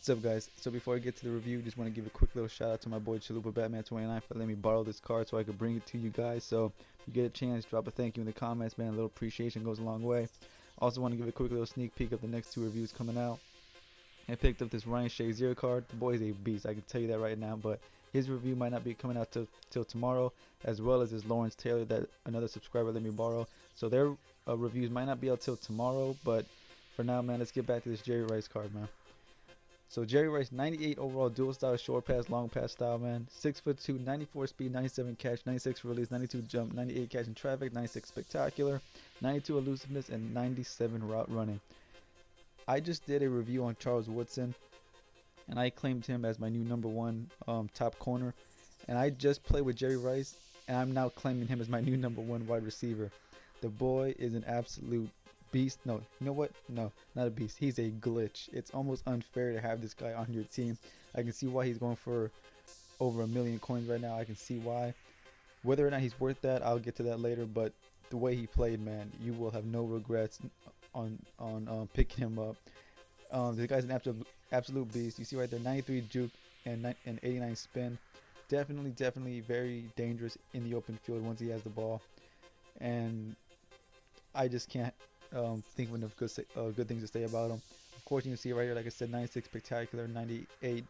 What's up, guys? So before I get to the review, just want to give a quick little shout out to my boy Chalupa Batman 29 for letting me borrow this card so I could bring it to you guys. So if you get a chance, drop a thank you in the comments, man. A little appreciation goes a long way. Also want to give a quick little sneak peek of the next two reviews coming out. I picked up this Ryan Shazier card. The boy's a beast, I can tell you that right now, but his review might not be coming out till tomorrow, as well as this Lawrence Taylor that another subscriber let me borrow. So their reviews might not be out till tomorrow, but for now, man, let's get back to this Jerry Rice card, man. So Jerry Rice, 98 overall, dual style, short pass, long pass style, man. 6'2", 94 speed, 97 catch, 96 release, 92 jump, 98 catch in traffic, 96 spectacular, 92 elusiveness, and 97 route running. I just did a review on Charles Woodson, and I claimed him as my new #1 top corner. And I just played with Jerry Rice, and I'm now claiming him as my new #1 wide receiver. The boy is an absolute beast. No, you know what? No, not a beast. He's a glitch. It's almost unfair to have this guy on your team. I can see why he's going for over 1 million coins right now. I can see why. Whether or not he's worth that, I'll get to that later. But the way he played, man, you will have no regrets on picking him up. This guy's an absolute beast. You see right there, 93 juke and 89 spin. Definitely very dangerous in the open field once he has the ball. And I just can't think of enough good things to say about him. Of course, you can see right here, like I said, 96 spectacular, 98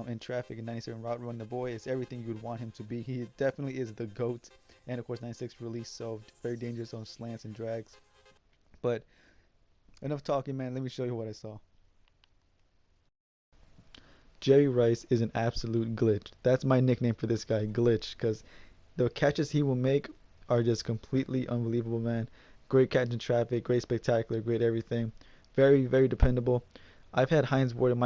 in traffic, and 97 route run. The boy is everything you would want him to be. He definitely is the GOAT. And of course, 96 release, so very dangerous on slants and drags. But enough talking, man. Let me show you what I saw. Jerry Rice is an absolute glitch. That's my nickname for this guy, Glitch, because the catches he will make are just completely unbelievable, man. Great catch in traffic, great spectacular, great everything. Very dependable. I've had Hines Ward and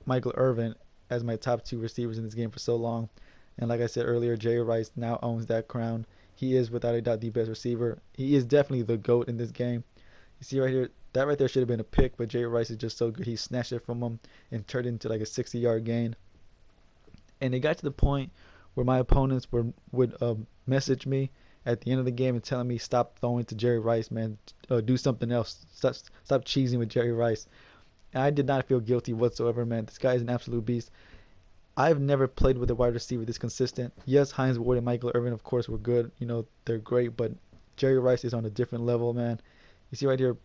Michael Irvin as my top 2 receivers in this game for so long. And like I said earlier, Jerry Rice now owns that crown. He is without a doubt the best receiver. He is definitely the GOAT in this game. You see right here, that right there should have been a pick, but Jerry Rice is just so good. He snatched it from him and turned it into like a 60-yard gain. And it got to the point where my opponents would message me at the end of the game and telling me, stop throwing to Jerry Rice, man. Do something else. Stop cheesing with Jerry Rice. And I did not feel guilty whatsoever, man. This guy is an absolute beast. I've never played with a wide receiver this consistent. Yes, Hines Ward and Michael Irvin, of course, were good. You know, they're great, but Jerry Rice is on a different level, man. You see right here,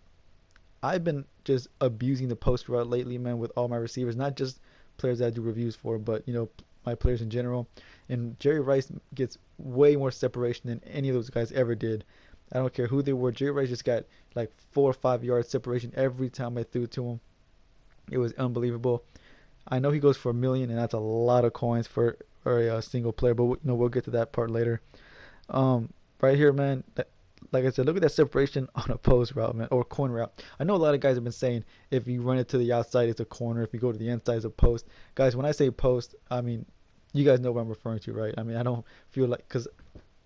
I've been just abusing the post route lately, man, with all my receivers. Not just players that I do reviews for, but, you know, my players in general. And Jerry Rice gets way more separation than any of those guys ever did. I don't care who they were. Jerry Rice just got like 4 or 5 yards separation every time I threw to him. It was unbelievable. I know he goes for 1 million, and that's a lot of coins for a single player, but you know, we'll get to that part later. Right here, man, like I said, look at that separation on a post route, man, or corner route. I know a lot of guys have been saying if you run it to the outside, it's a corner. If you go to the inside, it's a post. Guys, when I say post, I mean, you guys know what I'm referring to, right? I mean, I don't feel like, because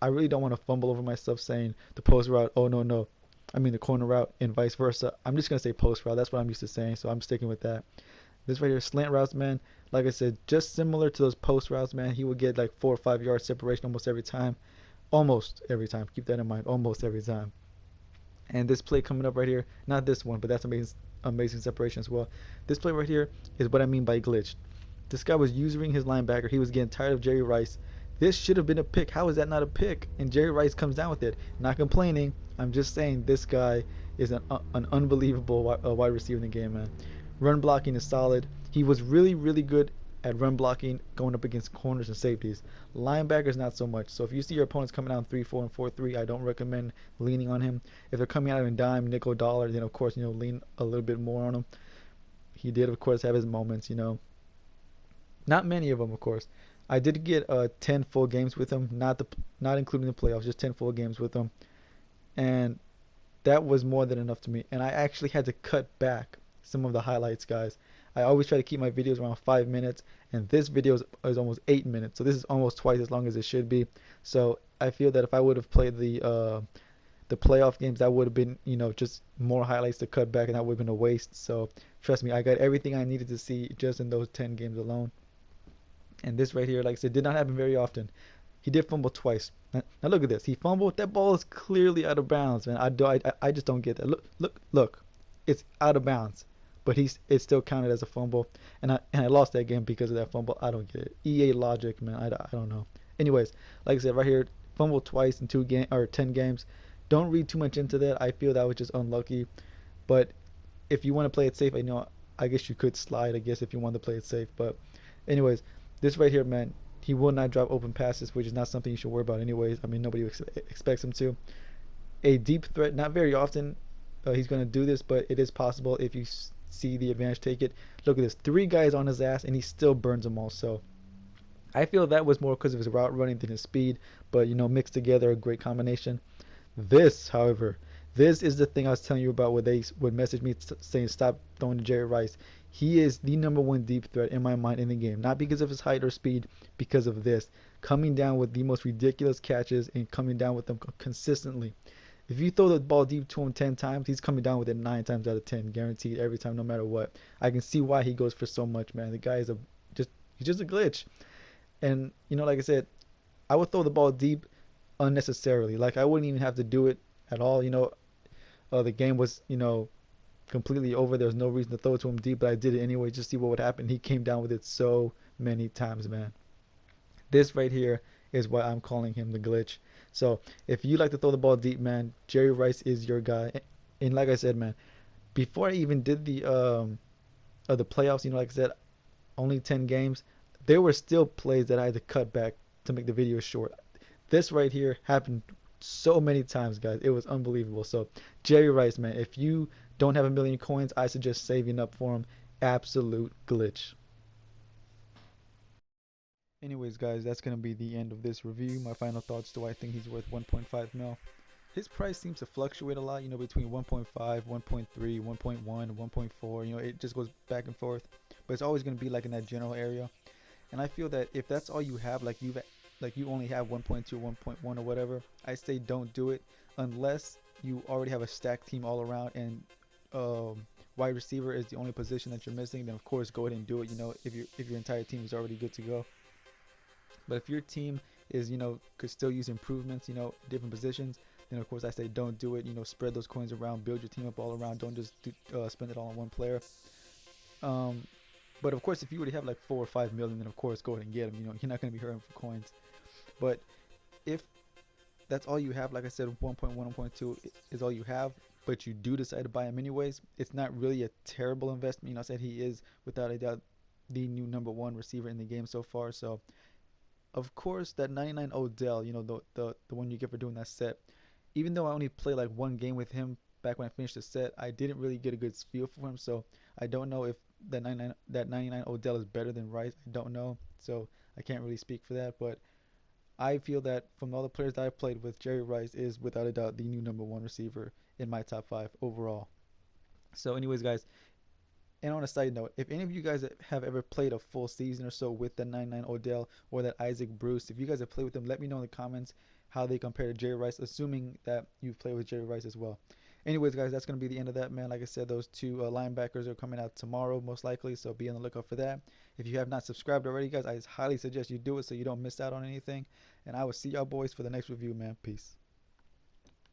I really don't want to fumble over myself saying the post route, oh, no. I mean the corner route and vice versa. I'm just going to say post route. That's what I'm used to saying, so I'm sticking with that. This right here, slant routes, man, like I said, just similar to those post routes, man. He would get like 4 or 5 yards separation almost every time. Almost every time. Keep that in mind. Almost every time. And this play coming up right here, not this one, but that's amazing separation as well. This play right here is what I mean by glitch. This guy was using his linebacker. He was getting tired of Jerry Rice. This should have been a pick. How is that not a pick? And Jerry Rice comes down with it. Not complaining. I'm just saying this guy is an unbelievable wide receiver in the game, man. Run blocking is solid. He was really good at run blocking going up against corners and safeties. Linebackers, not so much. So if you see your opponents coming out in 3-4 and 4-3, I don't recommend leaning on him. If they're coming out in dime, nickel, dollar, then of course, you know, lean a little bit more on him. He did, of course, have his moments, you know. Not many of them, of course. I did get 10 full games with him, not including the playoffs, just 10 full games with him. And that was more than enough to me. And I actually had to cut back some of the highlights, guys. I always try to keep my videos around 5 minutes, and this video is almost 8 minutes, so this is almost twice as long as it should be. So I feel that if I would have played the playoff games, that would have been, you know, just more highlights to cut back, and that would have been a waste. So trust me, I got everything I needed to see just in those 10 games alone. And this right here, like I said, did not happen very often. He did fumble twice. Now look at this. He fumbled. That ball is clearly out of bounds, man. I just don't get that. Look. It's out of bounds. but it still counted as a fumble, and I lost that game because of that fumble. I don't get it. EA logic, man. I don't know. Anyways, like I said, right here, fumbled twice in 10 games. Don't read too much into that. I feel that was just unlucky, but if you want to play it safe, I guess you could slide. I guess if you want to play it safe, but anyways, this right here, man. He will not drop open passes, which is not something you should worry about anyways. I mean, nobody expects him to. A deep threat, not very often he's going to do this, but it is possible if you see the advantage take it. Look at this. 3 guys on his ass, and he still burns them all. So I feel that was more because of his route running than his speed, but, mixed together, a great combination. This, however, this is the thing I was telling you about where they would message me saying stop throwing to Jerry Rice. He is the #1 deep threat in my mind in the game, not because of his height or speed, because of this. Coming down with the most ridiculous catches and coming down with them consistently. If you throw the ball deep to him 10 times, he's coming down with it 9 times out of 10, guaranteed every time, no matter what. I can see why he goes for so much, man. The guy is he's just a glitch. And, like I said, I would throw the ball deep unnecessarily. Like, I wouldn't even have to do it at all. The game was, completely over. There was no reason to throw it to him deep, but I did it anyway just to see what would happen. He came down with it so many times, man. This right here is why I'm calling him the glitch. So if you like to throw the ball deep, man, Jerry Rice is your guy. And like I said, man, before I even did the playoffs, like I said, only 10 games, there were still plays that I had to cut back to make the video short. This right here happened so many times, guys. It was unbelievable. So Jerry Rice, man, if you don't have a million coins, I suggest saving up for him. Absolute glitch. Anyways, guys, that's going to be the end of this review. My final thoughts: do I think he's worth 1.5 mil? His price seems to fluctuate a lot, between 1.5, 1.3, 1.1, 1.4. It just goes back and forth. But it's always going to be like in that general area. And I feel that if that's all you have, like you only have 1.2, 1.1 or whatever, I say don't do it unless you already have a stacked team all around and wide receiver is the only position that you're missing. Then of course go ahead and do it. If your entire team is already good to go. But if your team is could still use improvements, different positions, then of course I say don't do it. Spread those coins around, build your team up all around. Don't just spend it all on one player. But of course, if you already have like 4 or 5 million, then of course go ahead and get him. You're not going to be hurting for coins. But if that's all you have, like I said, 1.1, 1.2 is all you have, but you do decide to buy him anyways, it's not really a terrible investment. I said he is without a doubt the new #1 receiver in the game so far. So of course that 99 Odell, the one you get for doing that set, even though I only played like one game with him back when I finished the set, I didn't really get a good feel for him. So I don't know if that 99 Odell is better than Rice. I don't know, so I can't really speak for that. But I feel that from all the players that I played with, Jerry Rice is without a doubt the new #1 receiver in my top 5 overall. So anyways, guys, and on a side note, if any of you guys have ever played a full season or so with the 99 Odell or that Isaac Bruce, if you guys have played with them, let me know in the comments how they compare to Jerry Rice, assuming that you've played with Jerry Rice as well. Anyways, guys, that's going to be the end of that, man. Like I said, those 2 linebackers are coming out tomorrow, most likely, so be on the lookout for that. If you have not subscribed already, guys, I highly suggest you do it so you don't miss out on anything. And I will see y'all boys for the next review, man. Peace.